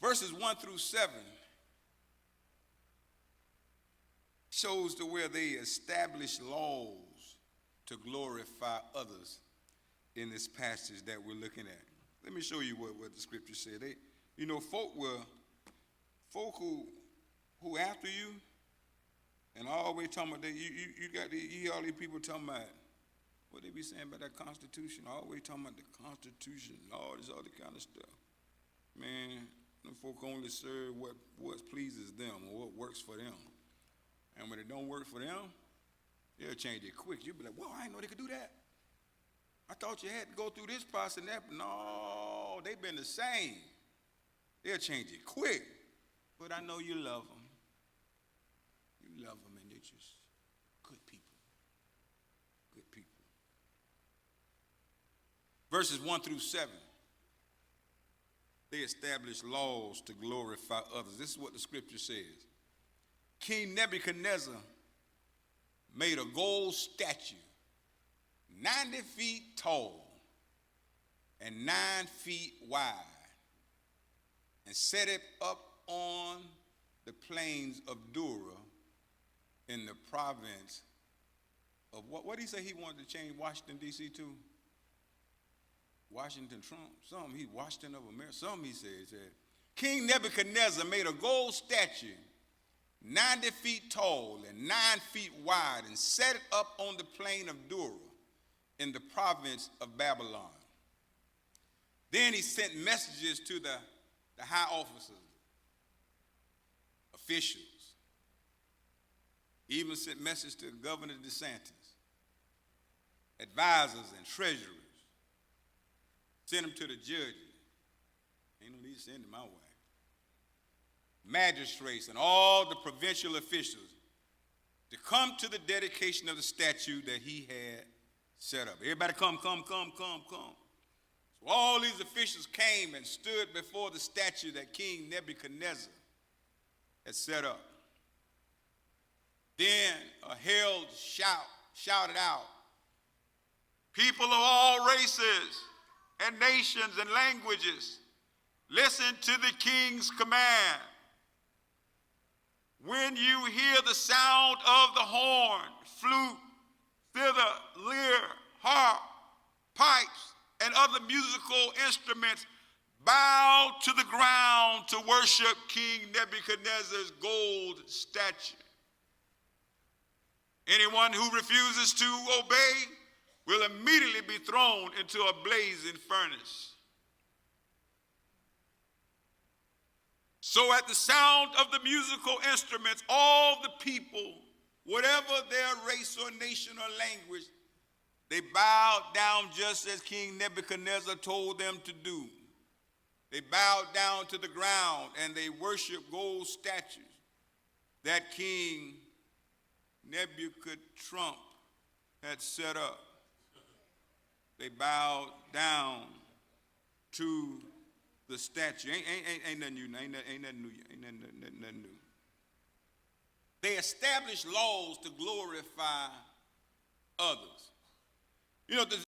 Verses 1 through 7 shows to where they establish laws to glorify others in this passage that we're looking at. Let me show you what the scripture said. Folk who after you, and always talking about that, you hear all these people talking about what they be saying about that Constitution, always talking about the Constitution and all this other kind of stuff. Man, them folk only serve what pleases them or what works for them. And when it don't work for them, they'll change it quick. You'll be like, whoa, I didn't know they could do that. I thought you had to go through this process and that. No, they've been the same. They'll change it quick. But I know you love them. You love them, and they're just good people. Good people. Verses 1 through 7. They establish laws to glorify others. This is what the scripture says. King Nebuchadnezzar made a gold statue 90 feet tall and 9 feet wide and set it up on the plains of Dura in the province of what did he say he wanted to change Washington, D.C. to? Washington Trump? Something, he Washington of America. Something he said. King Nebuchadnezzar made a gold statue 90 feet tall and 9 feet wide and set it up on the plain of Dura in the province of Babylon. Then he sent messages to the high officers, officials. He even sent messages to Governor DeSantis, advisors and treasurers. Sent them to the judges. Ain't no need to send them my way. Magistrates and all the provincial officials to come to the dedication of the statue that he had set up. Everybody come. So all these officials came and stood before the statue that King Nebuchadnezzar had set up. Then a herald shouted out, "People of all races and nations and languages, listen to the king's command. When you hear the sound of the horn, flute, zither, lyre, harp, pipes, and other musical instruments, bow to the ground to worship King Nebuchadnezzar's gold statue. Anyone who refuses to obey will immediately be thrown into a blazing furnace." So at the sound of the musical instruments, all the people, whatever their race or nation or language, they bowed down just as King Nebuchadnezzar told them to do. They bowed down to the ground and they worshiped gold statues that King Nebuchadnezzar had set up. They bowed down to the statue. Ain't nothing new. Ain't nothing new. They established laws to glorify others. You know,